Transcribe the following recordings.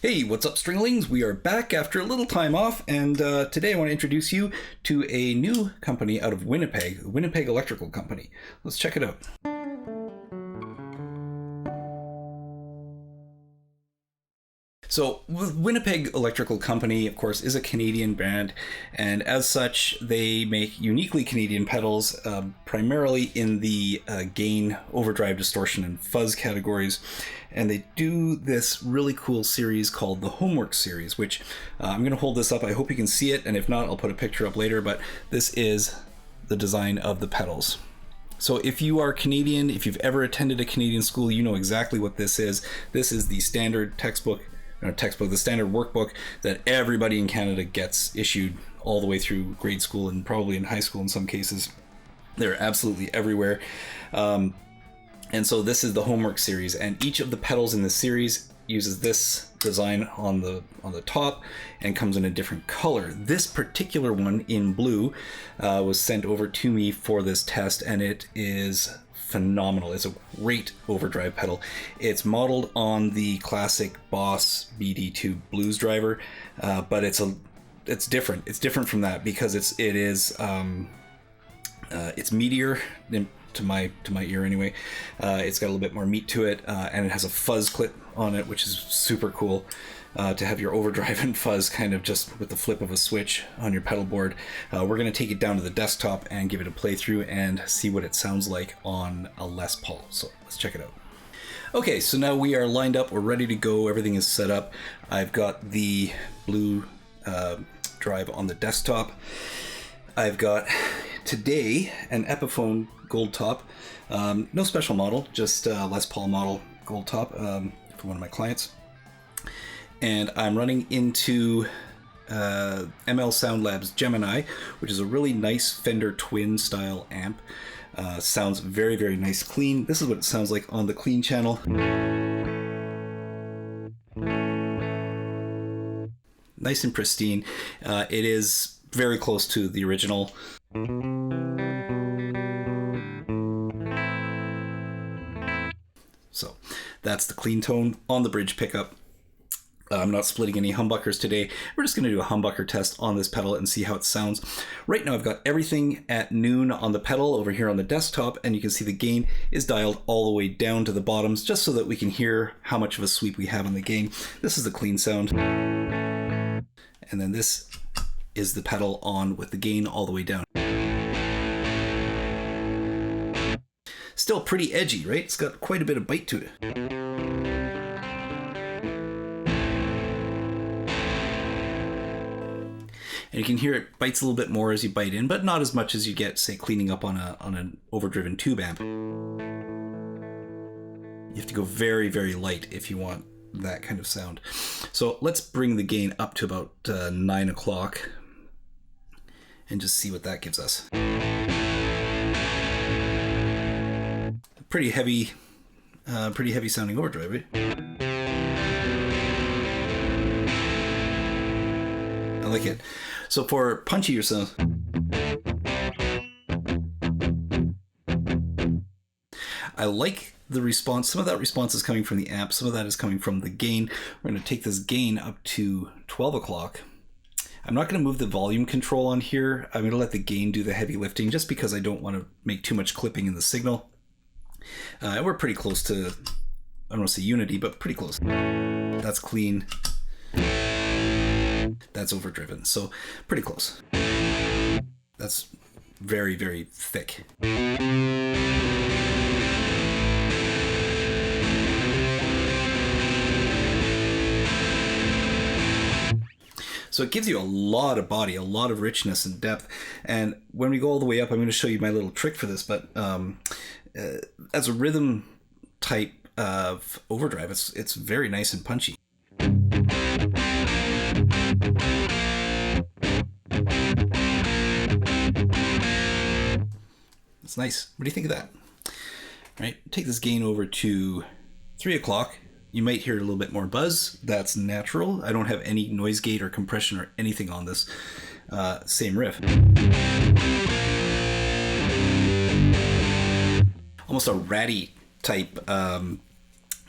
Hey, what's up, Stringlings? We are back after a little time off, and today I want to introduce you to a new company out of Winnipeg, Winnipeg Electrical Company. Let's check it out. So, Winnipeg Electrical Company, of course, is a Canadian brand, and as such, they make uniquely Canadian pedals, primarily in the gain, overdrive, distortion, and fuzz categories. And they do this really cool series called the Homework series, which I'm going to hold this up. I hope you can see it, and if not, I'll put a picture up later, but this is the design of the pedals. So if you are Canadian, if you've ever attended a Canadian school, you know exactly what this is. This is the standard the standard workbook that everybody in Canada gets issued all the way through grade school and probably in high school in some cases. They're absolutely everywhere. And so this is the Homework series, and each of the pedals in the series uses this design on the top and comes in a different color. This particular one in blue was sent over to me for this test, and it is phenomenal. It's a great overdrive pedal. It's modeled on the classic Boss BD2 blues driver, but it's different. It's different from that because it's meatier to my ear anyway. It's got a little bit more meat to it, and it has a fuzz clip on it, which is super cool. To have your overdrive and fuzz kind of just with the flip of a switch on your pedal board. We're going to take it down to the desktop and give it a playthrough and see what it sounds like on a Les Paul. So let's check it out. Okay, so now we are lined up. We're ready to go. Everything is set up. I've got the blue drive on the desktop. I've got today an Epiphone gold top. No special model, just Les Paul model gold top for one of my clients. And I'm running into ML Sound Labs Gemini, which is a really nice Fender Twin style amp. Sounds very, very nice, clean. This is what it sounds like on the clean channel. Nice and pristine. It is very close to the original. So that's the clean tone on the bridge pickup. I'm not splitting any humbuckers today. We're just going to do a humbucker test on this pedal and see how it sounds. Right now I've got everything at noon on the pedal over here on the desktop, and you can see the gain is dialed all the way down to the bottoms just so that we can hear how much of a sweep we have on the gain. This is the clean sound. And then this is the pedal on with the gain all the way down. Still pretty edgy, right? It's got quite a bit of bite to it. And you can hear it bites a little bit more as you bite in, but not as much as you get, say, cleaning up on an overdriven tube amp. You have to go very, very light if you want that kind of sound. So let's bring the gain up to about 9 o'clock and just see what that gives us. Pretty heavy sounding overdrive, right? I like it. So for punchier sounds, I like the response. Some of that response is coming from the amp. Some of that is coming from the gain. We're going to take this gain up to 12 o'clock. I'm not going to move the volume control on here. I'm going to let the gain do the heavy lifting just because I don't want to make too much clipping in the signal. And we're pretty close to, I don't want to say unity, but pretty close. That's clean. That's overdriven, so pretty close. That's very, very thick. So it gives you a lot of body, a lot of richness and depth. And when we go all the way up, I'm going to show you my little trick for this, but as a rhythm type of overdrive, it's very nice and punchy. It's nice. What do you think of that? All right, take this gain over to 3 o'clock. You might hear a little bit more buzz. That's natural. I don't have any noise gate or compression or anything on this. Same riff. Almost a ratty type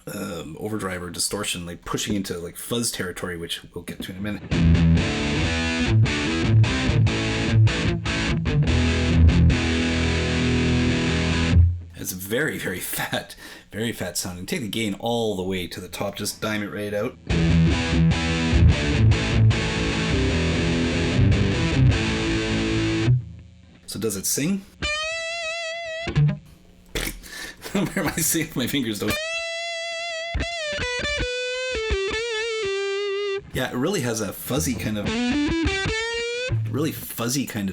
overdrive or distortion, like pushing into like fuzz territory, which we'll get to in a minute. It's very, very fat sounding. Take the gain all the way to the top, just dime it right out. So does it sing? Where am I seeing my fingers though? Yeah, it really has a fuzzy kind of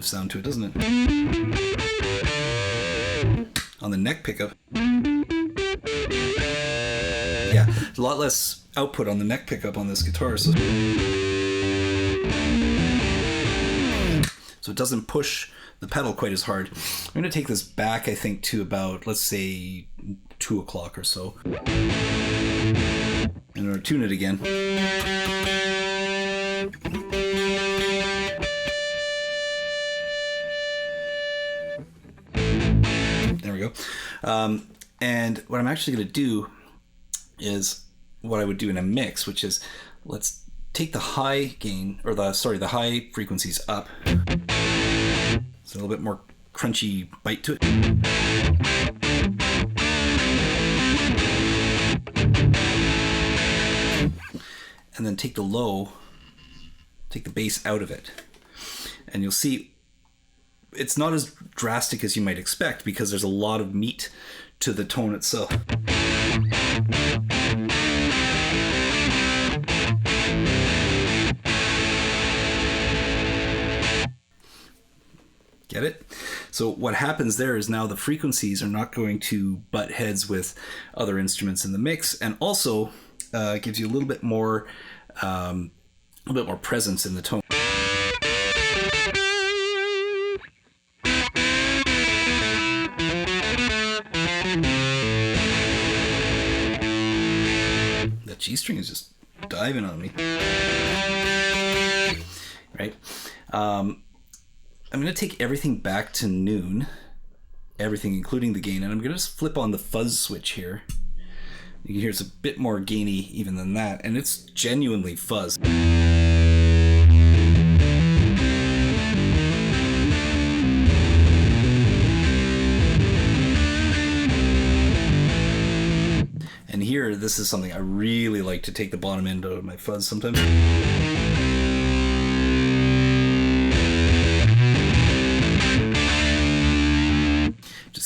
sound to it, doesn't it? On the neck pickup. Yeah, a lot less output on the neck pickup on this guitar, so it doesn't push the pedal quite as hard. I'm going to take this back, I think, to about, let's say, 2 o'clock or so. And I'm going to tune it again. There we go. And what I'm actually going to do is what I would do in a mix, which is let's take the high gain, or the high frequencies up. So a little bit more crunchy bite to it. And then take the bass out of it. And you'll see it's not as drastic as you might expect because there's a lot of meat to the tone itself. Get it? So what happens there is now the frequencies are not going to butt heads with other instruments in the mix, and also gives you a little bit more presence in the tone. That G string is just diving on me, right? I'm going to take everything back to noon, everything including the gain, and I'm going to just flip on the fuzz switch here. You can hear it's a bit more gainy even than that, and it's genuinely fuzz. And here, this is something I really like to take the bottom end out of my fuzz sometimes.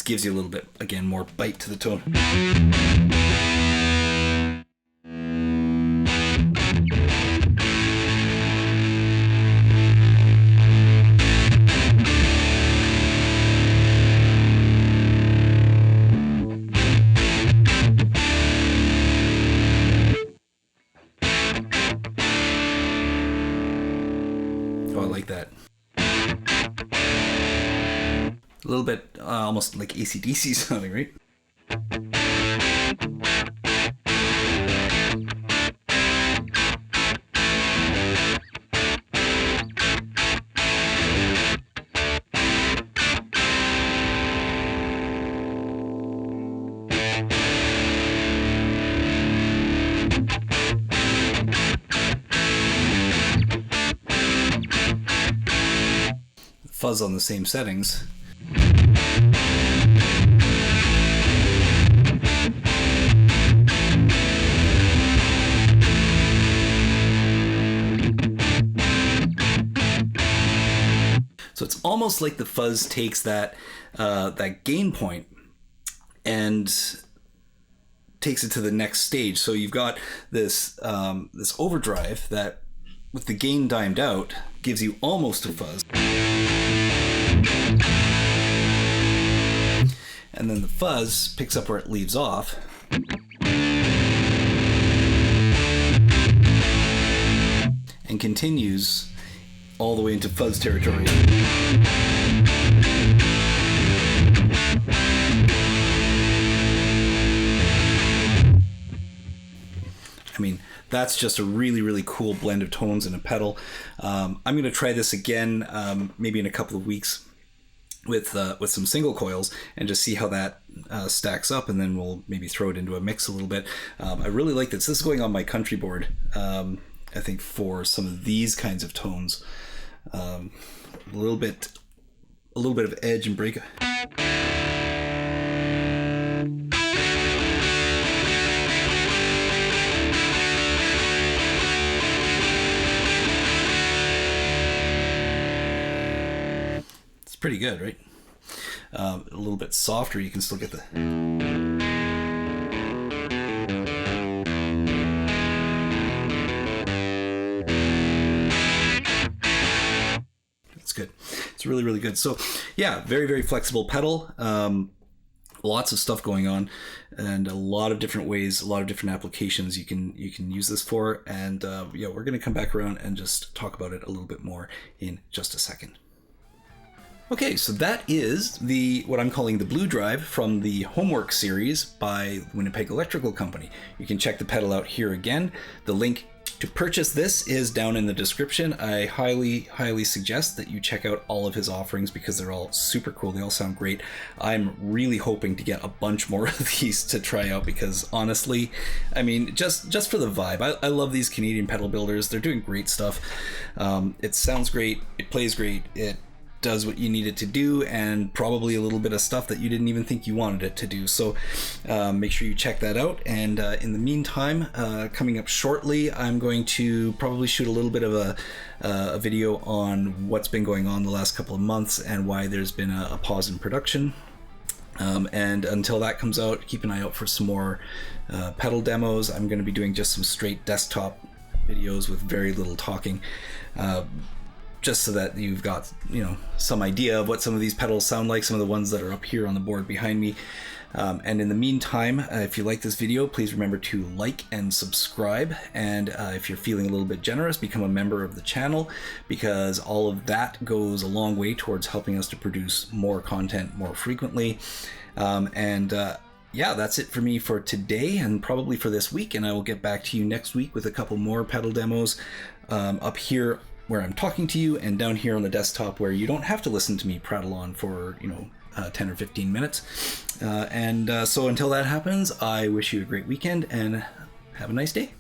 Gives you a little bit, again, more bite to the tone. Oh, I like that. A little bit almost like AC/DC sounding, right? Fuzz on the same settings. So it's almost like the fuzz takes that gain point and takes it to the next stage. So you've got this overdrive that, with the gain dimed out, gives you almost a fuzz. And then the fuzz picks up where it leaves off. And continues all the way into fuzz territory. I mean, that's just a really, really cool blend of tones in a pedal. I'm going to try this again, maybe in a couple of weeks, with some single coils and just see how that stacks up, and then we'll maybe throw it into a mix a little bit. I really like this. This is going on my country board. I think for some of these kinds of tones, a little bit of edge and break. Pretty good, right? A little bit softer, you can still get the... That's good. It's really, really good. So yeah, very, very flexible pedal. Lots of stuff going on, and a lot of different ways, a lot of different applications you can use this for. And yeah, we're going to come back around and just talk about it a little bit more in just a second. Okay, so that is what I'm calling the Blue Drive from the Homework series by Winnipeg Electrical Company. You can check the pedal out here again. The link to purchase this is down in the description. I highly, highly suggest that you check out all of his offerings because they're all super cool. They all sound great. I'm really hoping to get a bunch more of these to try out because honestly, I mean, just for the vibe, I love these Canadian pedal builders. They're doing great stuff. It sounds great. It plays great. It does what you need it to do, and probably a little bit of stuff that you didn't even think you wanted it to do. So make sure you check that out. And in the meantime, coming up shortly, I'm going to probably shoot a little bit of a video on what's been going on the last couple of months and why there's been a pause in production. And until that comes out, keep an eye out for some more pedal demos. I'm going to be doing just some straight desktop videos with very little talking. Just so that you've got, some idea of what some of these pedals sound like, some of the ones that are up here on the board behind me. And in the meantime, if you like this video, please remember to like and subscribe. And if you're feeling a little bit generous, become a member of the channel, because all of that goes a long way towards helping us to produce more content more frequently. Yeah, that's it for me for today and probably for this week. And I will get back to you next week with a couple more pedal demos up here where I'm talking to you, and down here on the desktop where you don't have to listen to me prattle on for 10 or 15 minutes. So until that happens, I wish you a great weekend and have a nice day.